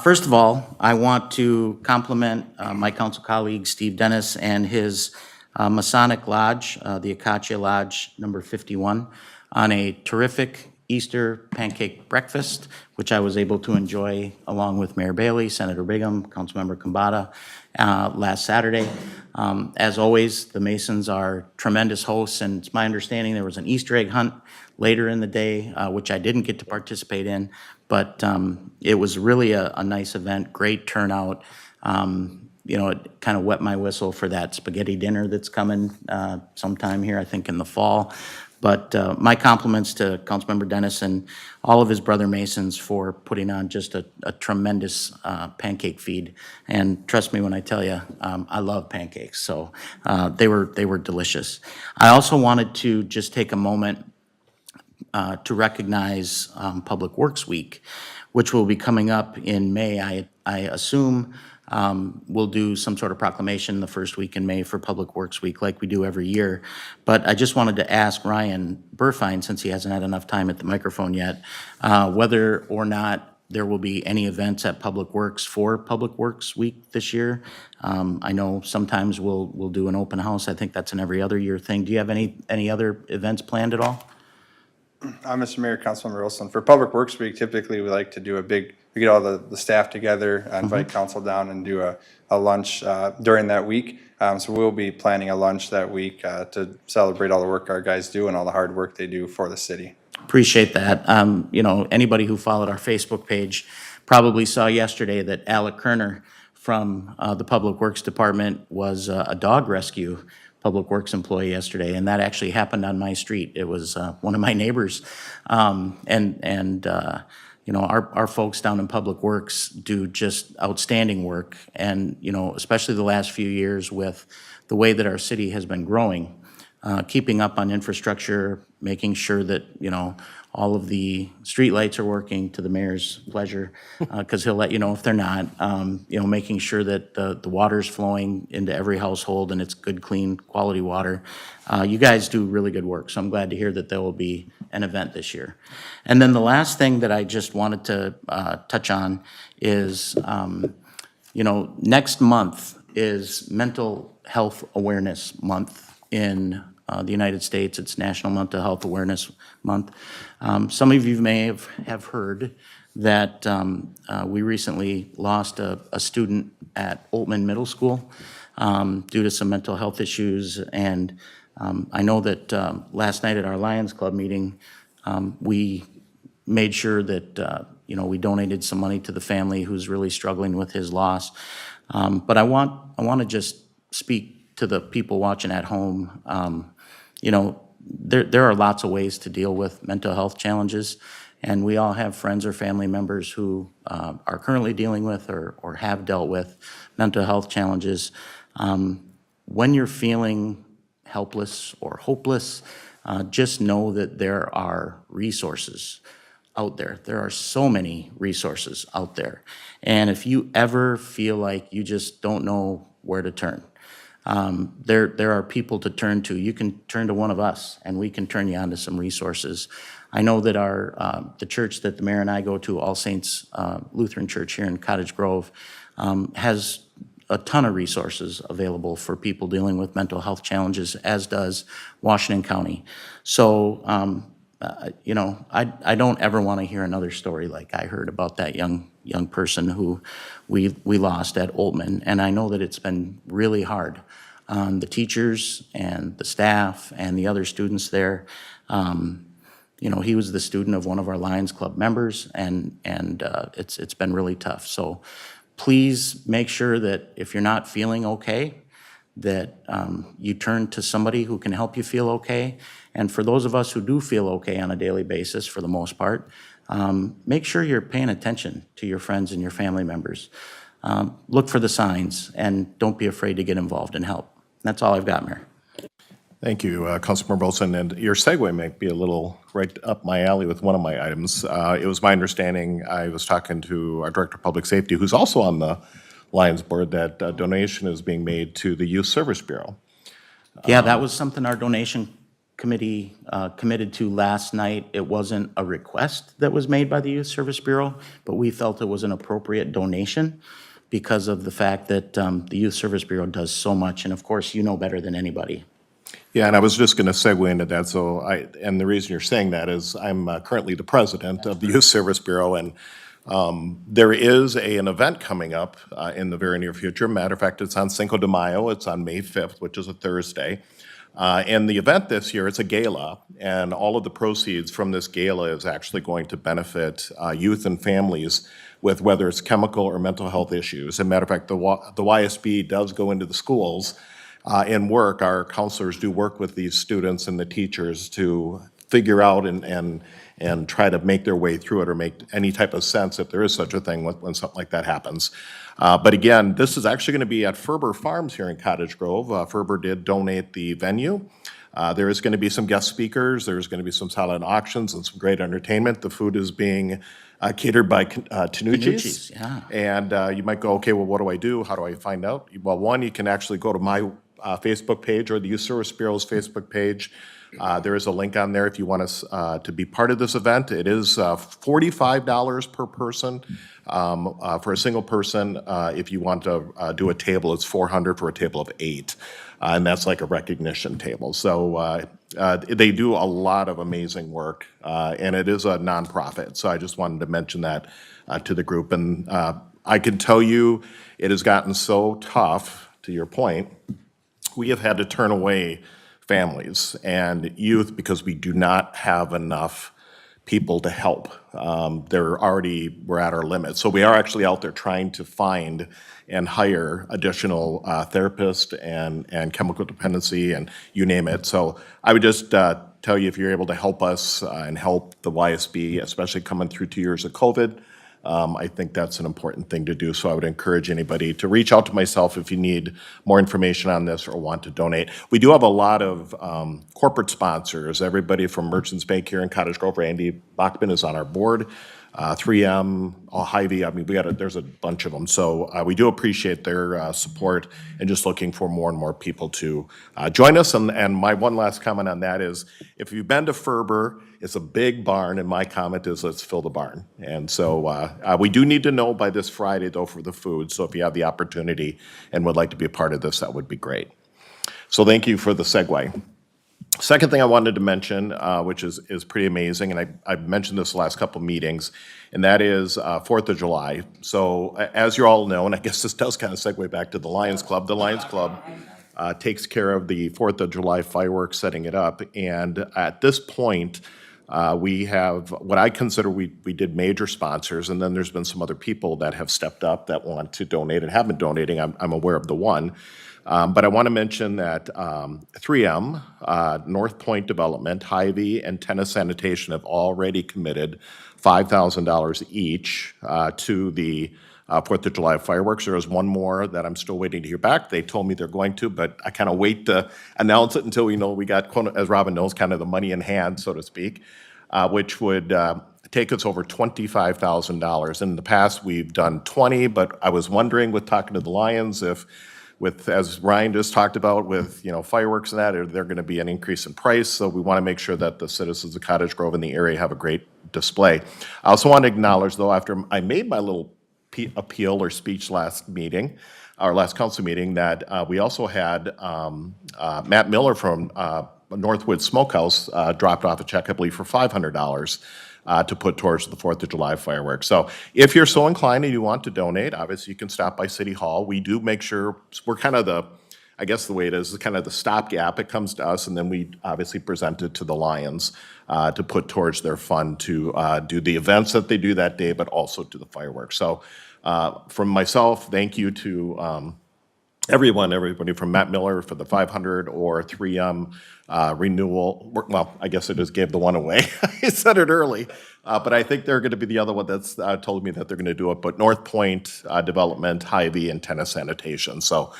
First of all, I want to compliment my council colleague, Steve Dennis, and his Masonic Lodge, the Acacia Lodge number 51, on a terrific Easter pancake breakfast, which I was able to enjoy along with Mayor Bailey, Senator Brigham, Councilmember Kambata last Saturday. As always, the Masons are tremendous hosts, and it's my understanding there was an Easter egg hunt later in the day, which I didn't get to participate in, but it was really a nice event, great turnout. You know, it kind of wet my whistle for that spaghetti dinner that's coming sometime here, I think in the fall. But my compliments to Councilmember Dennis and all of his brother Masons for putting on just a tremendous pancake feed. And trust me when I tell you, I love pancakes, so they were delicious. I also wanted to just take a moment to recognize Public Works Week, which will be coming up in May. I assume we'll do some sort of proclamation the first week in May for Public Works Week like we do every year. But I just wanted to ask Ryan Burfine, since he hasn't had enough time at the microphone yet, whether or not there will be any events at Public Works for Public Works Week this year. I know sometimes we'll do an open house. I think that's an every other year thing. Do you have any other events planned at all? Mr. Mayor, Councilmember Olson, for Public Works Week, typically we like to do we get all the staff together, invite council down and do a lunch during that week. So we'll be planning a lunch that week to celebrate all the work our guys do and all the hard work they do for the city. Appreciate that. You know, anybody who followed our Facebook page probably saw yesterday that Alec Kerner from the Public Works Department was a dog rescue Public Works employee yesterday, and that actually happened on my street. It was one of my neighbors, you know, our folks down in Public Works do just outstanding work, and you know, especially the last few years with the way that our city has been growing, keeping up on infrastructure, making sure that you know all of the streetlights are working to the mayor's pleasure, because he'll let you know if they're not. You know, making sure that the water's flowing into every household and it's good, clean, quality water. You guys do really good work, so I'm glad to hear that there will be an event this year. And then the last thing that I just wanted to touch on is, you know, next month is Mental Health Awareness Month in the United States. It's National Mental Health Awareness Month. Some of you may have heard that we recently lost a student at Oltman Middle School due to some mental health issues. And I know that last night at our Lions Club meeting, we made sure that you know, we donated some money to the family who's really struggling with his loss. But I want to just speak to the people watching at home. You know, there are lots of ways to deal with mental health challenges, and we all have friends or family members who are currently dealing with or have dealt with mental health challenges. When you're feeling helpless or hopeless, just know that there are resources out there. There are so many resources out there. And if you ever feel like you just don't know where to turn, there are people to turn to. You can turn to one of us, and we can turn you on to some resources. I know that the church that the mayor and I go to, All Saints Lutheran Church here in Cottage Grove, has a ton of resources available for people dealing with mental health challenges, as does Washington County. So, you know, I don't ever want to hear another story like I heard about that young young person who we lost at Oltman, and I know that it's been really hard on the teachers and the staff and the other students there. You know, he was the student of one of our Lions Club members, and it's been really tough. So please make sure that if you're not feeling okay, that you turn to somebody who can help you feel okay. And for those of us who do feel okay on a daily basis, for the most part, make sure you're paying attention to your friends and your family members. Look for the signs, and don't be afraid to get involved and help. That's all I've got, Mayor. Thank you, Councilmember Olson. And your segue might be a little right up my alley with one of my items. It was my understanding, I was talking to our Director of Public Safety, who's also on the Lions Board, that a donation is being made to the Youth Service Bureau. Yeah, that was something our donation committee committed to last night. It wasn't a request that was made by the Youth Service Bureau, but we felt it was an appropriate donation because of the fact that the Youth Service Bureau does so much, and of course, you know better than anybody. Yeah, and I was just going to segue into that. And the reason you're saying that is I'm currently the president of the Youth Service Bureau, and there is an event coming up in the very near future. Matter of fact, it's on Cinco de Mayo. It's on May 5th, which is a Thursday. And the event this year, it's a gala, and all of the proceeds from this gala is actually going to benefit youth and families with whether it's chemical or mental health issues. As a matter of fact, the YSB does go into the schools and work. Our counselors do work with these students and the teachers to figure out and try to make their way through it or make any type of sense, if there is such a thing, when something like that happens. But again, this is actually going to be at Ferber Farms here in Cottage Grove. Ferber did donate the venue. There is going to be some guest speakers. There's going to be some silent auctions and some great entertainment. The food is being catered by Tanucci's. Yeah. And you might go, okay, well, what do I do? How do I find out? Well, one, you can actually go to my Facebook page or the Youth Service Bureau's Facebook page. There is a link on there if you want us to be part of this event. It is $45 per person for a single person. If you want to do a table, it's $400 for a table of 8. And that's like a recognition table. So they do a lot of amazing work, and it is a nonprofit. So I just wanted to mention that to the group. And I can tell you, it has gotten so tough, to your point, we have had to turn away families and youth because we do not have enough people to help. We're at our limit. So we are actually out there trying to find and hire additional therapists and chemical dependency and you name it. So I would just tell you, if you're able to help us and help the YSB, especially coming through 2 years of COVID, I think that's an important thing to do. So I would encourage anybody to reach out to myself if you need more information on this or want to donate. We do have a lot of corporate sponsors. Everybody from Merchants Bank here in Cottage Grove, Randy Bachman is on our board. 3M, Hy-Vee, I mean, there's a bunch of them. So we do appreciate their support and just looking for more and more people to join us. And my one last comment on that is, if you've been to Ferber, it's a big barn, and my comment is, let's fill the barn. And so we do need to know by this Friday, though, for the food. So if you have the opportunity and would like to be a part of this, that would be great. So thank you for the segue. Second thing I wanted to mention, which is pretty amazing, and I've mentioned this the last couple of meetings, and that is 4th of July. So as you all know, and I guess this does kind of segue back to the Lions Club, takes care of the 4th of July fireworks, setting it up. And at this point, we have what I consider we did major sponsors, and then there's been some other people that have stepped up that want to donate and have been donating. I'm aware of the one. But I want to mention that 3M, North Point Development, Hy-Vee, and Tennis Sanitation have already committed $5,000 each to the 4th of July fireworks. There is one more that I'm still waiting to hear back. They told me they're going to, but I kind of wait to announce it until we know we got, as Robin knows, kind of the money in hand, so to speak, which would take us over $25,000. In the past, we've done 20, but I was wondering, with talking to the Lions, if as Ryan just talked about, with fireworks and that, are there going to be an increase in price? So we want to make sure that the citizens of Cottage Grove in the area have a great display. I also want to acknowledge, though, after I made my little appeal or speech last council meeting, that we also had Matt Miller from Northwood Smokehouse dropped off a check, I believe, for $500 to put towards the 4th of July fireworks. So if you're so inclined and you want to donate, obviously you can stop by City Hall. We do make sure, we're kind of the, I guess the way it is kind of the stopgap. It comes to us, and then we obviously present it to the Lions to put towards their fund to do the events that they do that day, but also to the fireworks. So from myself, thank you to everybody from Matt Miller for the 500 or 3M renewal. Well, I guess I just gave the one away. I said it early, but I think they're going to be the other one that's told me that they're going to do it. But North Point Development, Hy-Vee, and Tennis Sanitation. So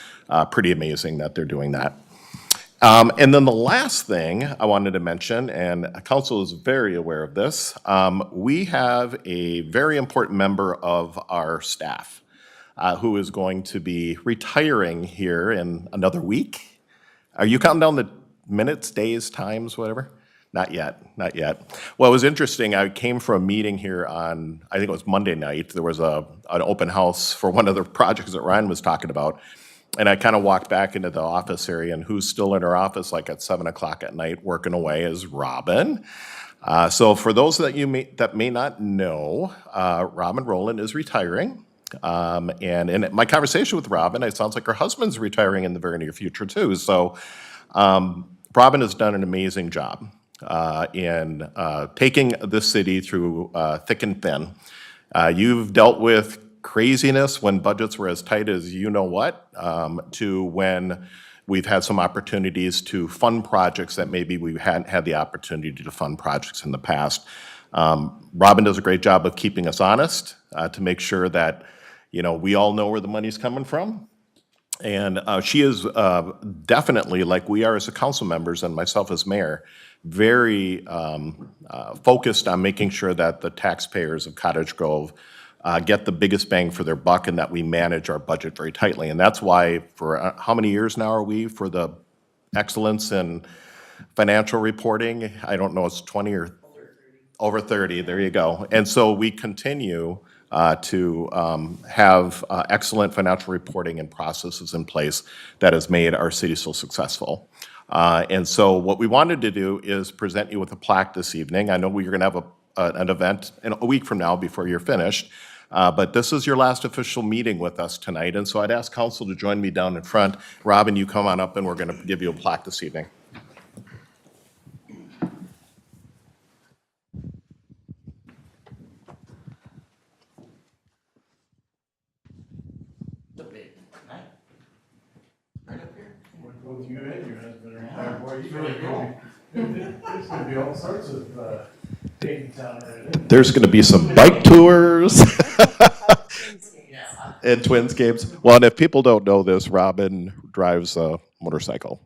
pretty amazing that they're doing that. And then the last thing I wanted to mention, and council is very aware of this, we have a very important member of our staff who is going to be retiring here in another week. Are you counting down the minutes, days, times, whatever? Not yet, not yet. Well, it was interesting. I came from a meeting here on, I think it was Monday night. There was an open house for one of the projects that Ryan was talking about. And I kind of walked back into the office area, and who's still in her office like at 7 o'clock at night working away is Robin. So for those that may not know, Robin Rowland is retiring. And in my conversation with Robin, it sounds like her husband's retiring in the very near future too. So Robin has done an amazing job in taking this city through thick and thin. You've dealt with craziness when budgets were as tight as you know what, to when we've had some opportunities to fund projects that maybe we hadn't had the opportunity to fund projects in the past. Robin does a great job of keeping us honest to make sure that we all know where the money's coming from. And she is definitely, like we are as a council members and myself as mayor, very focused on making sure that the taxpayers of Cottage Grove get the biggest bang for their buck and that we manage our budget very tightly. And that's why for how many years now are we for the excellence in financial reporting? I don't know, it's 20 or over 30, there you go. And so we continue to have excellent financial reporting and processes in place that has made our city so successful. And so what we wanted to do is present you with a plaque this evening. I know we're going to have an event in a week from now before you're finished, but this is your last official meeting with us tonight. And so I'd ask council to join me down in front. Robin, you come on up and we're going to give you a plaque this evening. Both you and your husband are retired. Boy, you really go. There's gonna be all sorts of dating town right there. There's going to be some bike tours and Twinscapes. Well, and if people don't know this, Robin drives a motorcycle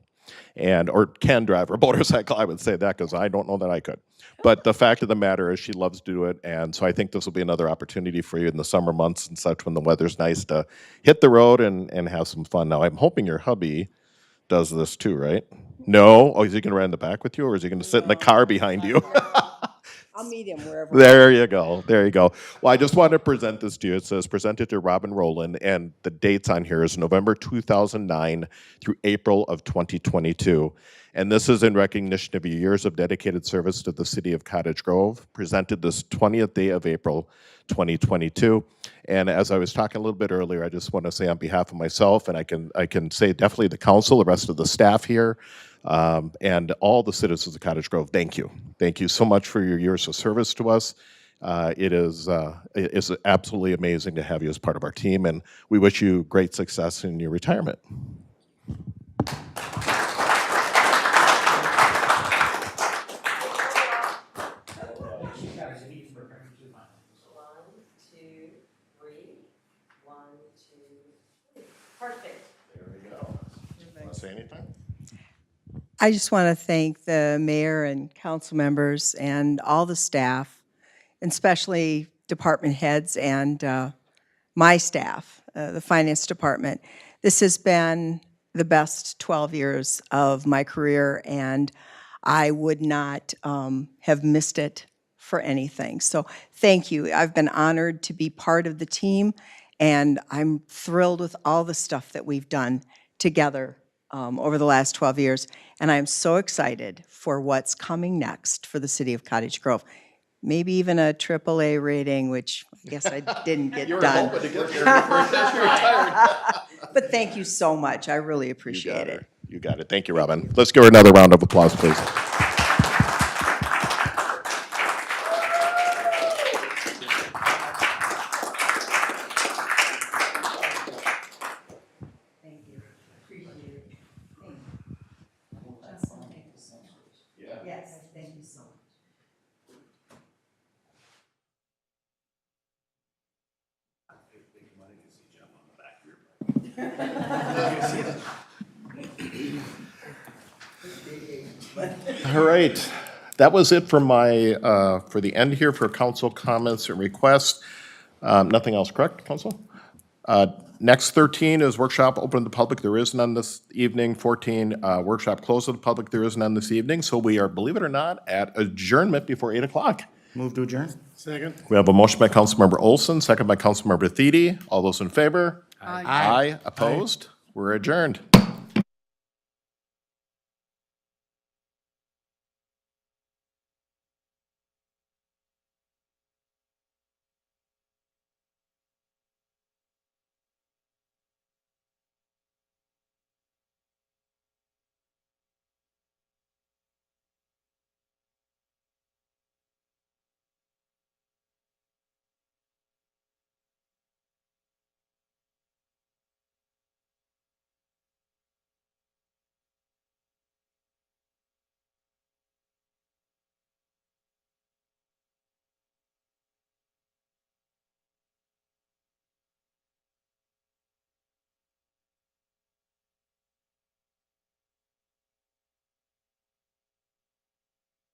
or can drive a motorcycle. I would say that because I don't know that I could. But the fact of the matter is she loves to do it. And so I think this will be another opportunity for you in the summer months and such when the weather's nice to hit the road and have some fun. Now, I'm hoping your hubby does this too, right? No? Oh, is he going to ride in the back with you, or is he going to sit in the car behind you? I'll meet him wherever. There you go. There you go. Well, I just wanted to present this to you. It says presented to Robin Rowland, and the dates on here is November 2009 through April of 2022. And this is in recognition of your years of dedicated service to the city of Cottage Grove, presented this 20th day of April 2022. And as I was talking a little bit earlier, I just want to say on behalf of myself, and I can say definitely the council, the rest of the staff here, and all the citizens of Cottage Grove, thank you. Thank you so much for your years of service to us. It is absolutely amazing to have you as part of our team, and we wish you great success in your retirement. Perfect. There we go. Want to say anything? I just want to thank the mayor and council members and all the staff, and especially department heads and my staff, the finance department. This has been the best 12 years of my career, and I would not have missed it for anything. So thank you. I've been honored to be part of the team, and I'm thrilled with all the stuff that we've done together over the last 12 years. And I'm so excited for what's coming next for the city of Cottage Grove. maybe even a AAA rating, which I guess I didn't get done. to get there. But thank you so much. I really appreciate it. You got it. Thank you, Robin. Let's give her another round of applause, please. Yes, thank you so much. All right. That was it for my, for the end here for council comments and requests. Nothing else, correct, council? Next 13 is workshop open to the public. There is none this evening. 14, workshop closed to the public. There is none this evening. So we are, believe it or not, at adjournment before 8 o'clock. Move to adjourn? Second. We have a motion by Councilmember Olson, second by Councilmember Thiede. All those in favor? Aye. Aye. Opposed? We're adjourned.